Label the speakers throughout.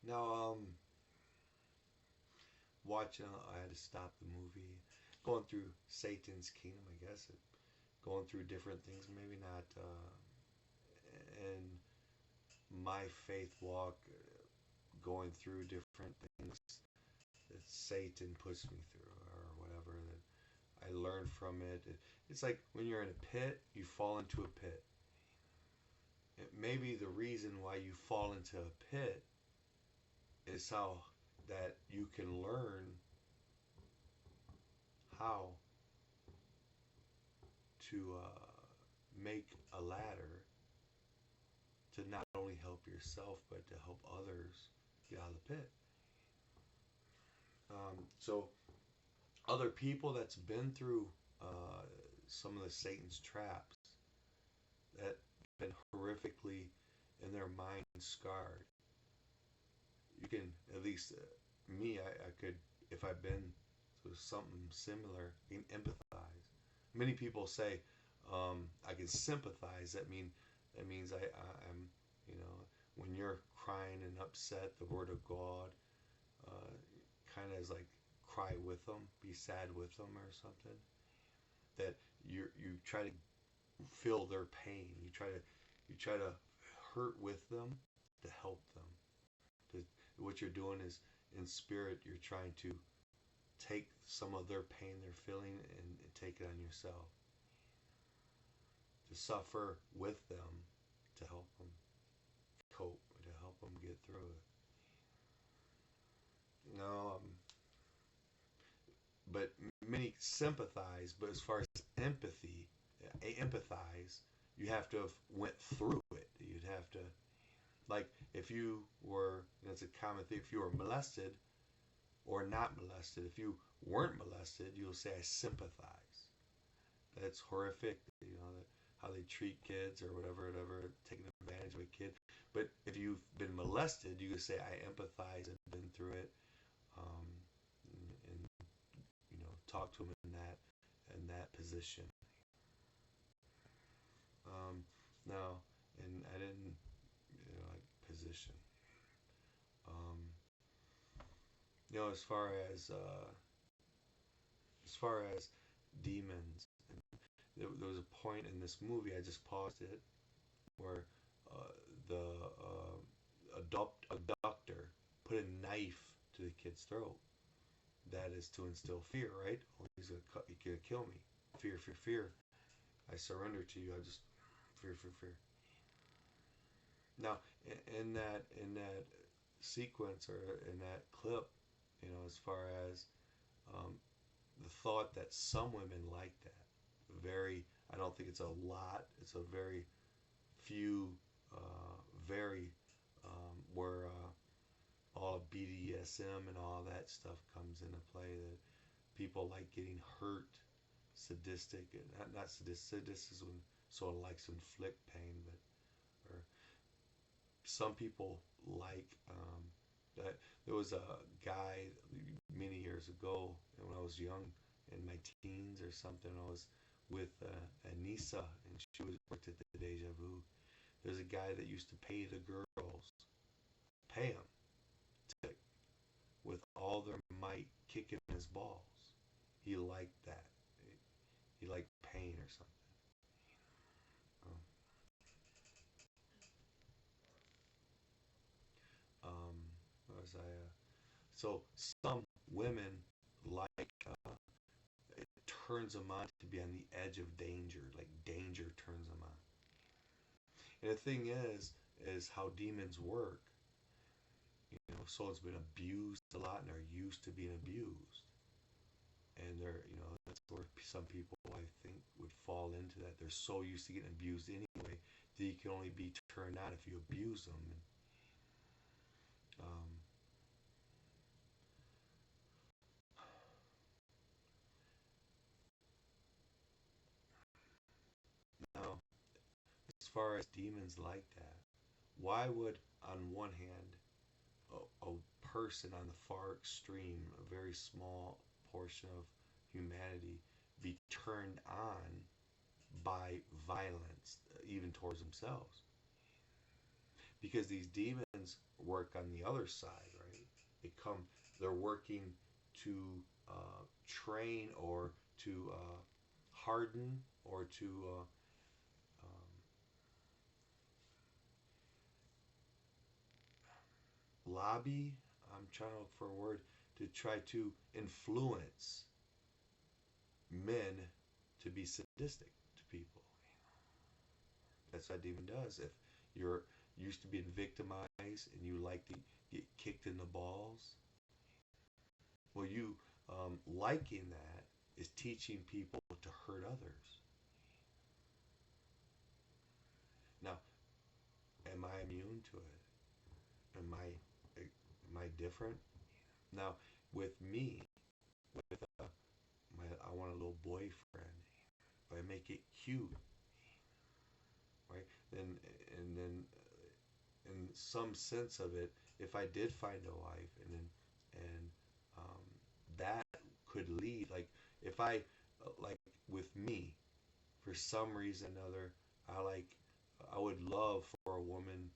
Speaker 1: Now, watching, I had to stop the movie. Going through Satan's kingdom, I guess. Going through different things, maybe not in my faith walk, going through different things that Satan puts me through or whatever that I learn from it. It's like when you're in a pit, you fall into a pit. It may be the reason why you fall into a pit is how that you can learn how to make a ladder to not only help yourself but to help others get out of the pit. So other people that's been through uh, some of the Satan's traps that been horrifically in their mind scarred. You can at least me, I could if I've been through something similar, you can empathize. Many people say I can sympathize. That means I'm you know when you're crying and upset, the Word of God uh, kind of is like cry with them, be sad with them, or something. That you try to feel their pain. You try to hurt with them to help them. To, what you're doing is in spirit, you're trying to take some of their pain they're feeling and take it on yourself. To suffer with them to help them cope, to help them get through it. No, but many sympathize. But as far as empathy, empathize, you have to have went through it. You'd have to like if you were. That's a common thing. If you were molested or not molested, if you weren't molested, you'll say I sympathize. That's horrific. How they treat kids or whatever, taking advantage of a kid. But if you've been molested, you can say I empathize and been through it, and talk to them in that position. Um, no, and I didn't like position. Um, as far as demons, there was a point in this movie. I just paused it where the abductor put a knife to the kid's throat. That is to instill fear, right? Oh, he's gonna kill me. Fear, fear, fear. I surrender to you. I just fear, fear, fear. Now, in that sequence or in that clip, as far as um, the thought that some women like that, very. I don't think it's a lot. It's a very few, very where all BDSM and all that stuff comes into play. That people like getting hurt, sadistic, and not sadistic. Sadistic is when someone likes to inflict pain, but or some people like that. There was a guy many years ago when I was young, in my teens or something. I was with Anissa, and she was worked at the Deja Vu. There's a guy that used to pay the girls, pay them to, with all their might, kick in his balls. He liked that. He liked pain or something. What was I? So some women like it turns them on to be on the edge of danger. Like danger turns them on. And the thing is how demons work. Someone's been abused a lot and they're used to being abused. And that's where some people I think would fall into that. They're so used to getting abused anyway that you can only be turned on if you abuse them. And, um, now, as far as demons like that, why would, on one hand, a person on the far extreme, a very small portion of humanity, be turned on by violence, even towards themselves? Because these demons work on the other side, right? They come, they're working to train or to harden or to lobby. I'm trying to look for a word to try to influence men to be sadistic to people. That's what demon does. If you're used to being victimized and you like to get kicked in the balls, well, you liking that is teaching people to hurt others. Now, am I immune to it? Am I different? Now, with me, with I want a little boyfriend. If I make it cute, right? Then and then in some sense of it, if I did find a wife, and um, that could lead, like, if I like with me, for some reason or another, I would love for a woman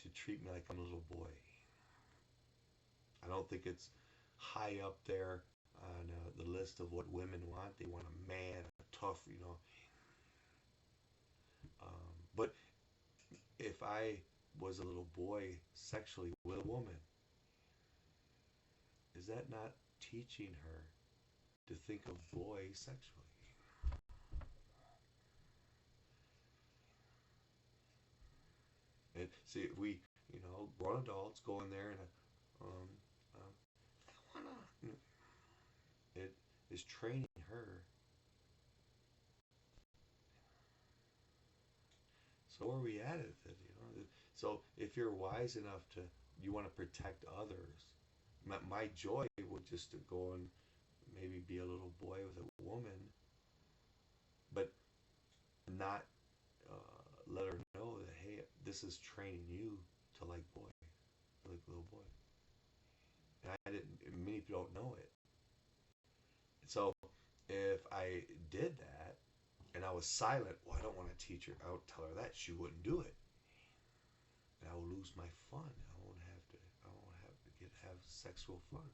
Speaker 1: to treat me like I'm a little boy. I don't think it's high up there on the list of what women want. They want a man, a tough, but if I was a little boy sexually with a woman, is that not teaching her to think of boys sexually? And see, if we, grown adults go in there and I wanna, it is training her. So where are we at with it? So if you're wise enough to, you want to protect others. My joy would just to go and maybe be a little boy with a woman, but not let her know that, hey, this is training you to like boy, like little boy. And I didn't. Many people don't know it. So if I did that and I was silent, well, I don't want to teach her. I would tell her that she wouldn't do it, and I will lose my fun. I won't have to. I won't have to have sexual fun.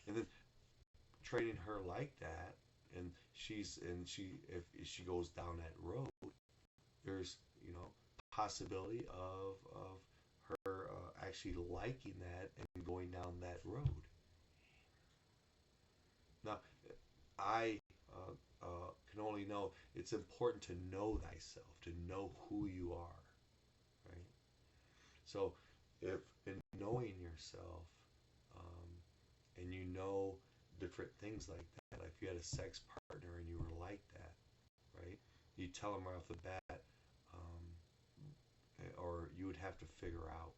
Speaker 1: And then training her like that, and if she goes down that road, there's possibility of her actually liking that and going down that road. Now, I can only know it's important to know thyself, to know who you are, right? So, if in knowing yourself, um, and different things like that, like if you had a sex partner and you were like that, right? You tell them right off the bat, um, or you would have to figure out,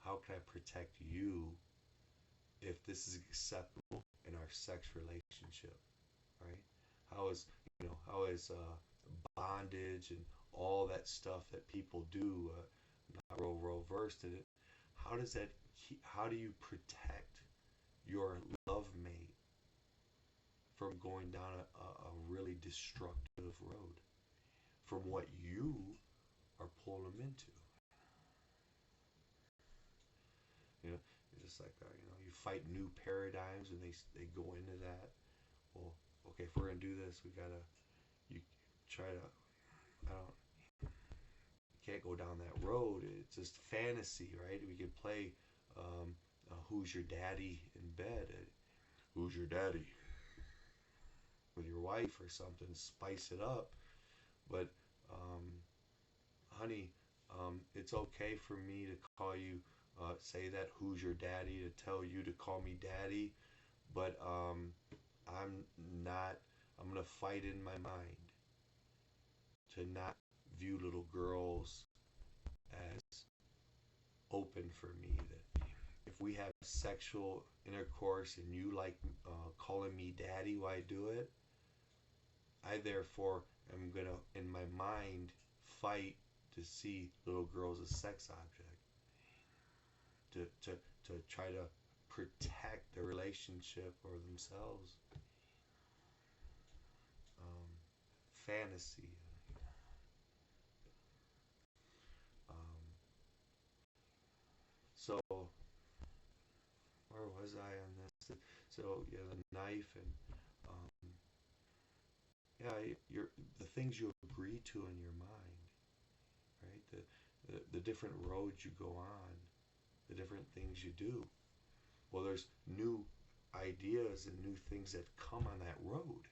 Speaker 1: how can I protect you if this is acceptable in our sex relationship, right? How is bondage and all that stuff that people do, not real versed in it. How does that? How do you protect your love mate from going down a really destructive road from what you are pulling them into? You know, it's just like you fight new paradigms, and they go into that. Well, okay, if we're gonna do this, we gotta you try to. I don't. You can't go down that road. It's just fantasy, right? We can play. Who's your daddy in bed? Who's your daddy? With your wife or something, spice it up. But, um, honey, it's okay for me to call you, say that, who's your daddy, to tell you to call me daddy. But I'm not, I'm going to fight in my mind to not view little girls as open for me. That if we have sexual intercourse and you like calling me daddy while I do it, I therefore am gonna, in my mind, fight to see little girls as sex object, to try to protect the relationship or themselves. Um, Fantasy. Um, So where was I on this? So yeah, the knife and um, yeah, the things you agree to in your mind, right? The different roads you go on, the different things you do. Well, there's new ideas and new things that come on that road.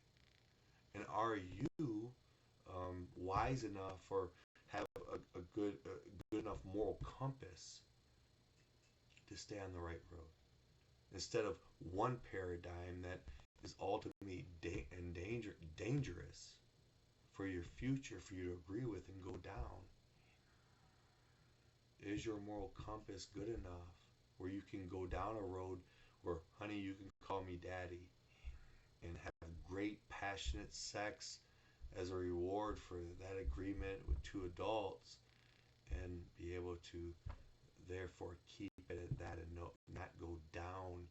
Speaker 1: And are you wise enough or have a good enough moral compass to stay on the right road instead of one paradigm that is ultimately dangerous for your future for you to agree with and go down? Is your moral compass good enough where you can go down a road where, honey, you can call me daddy and have great passionate sex as a reward for that agreement with two adults and be able to therefore keep it at that and not go down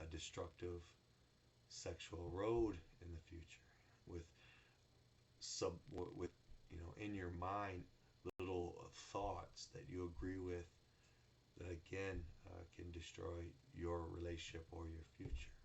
Speaker 1: a destructive sexual road in the future with with in your mind little thoughts that you agree with that again can destroy your relationship or your future.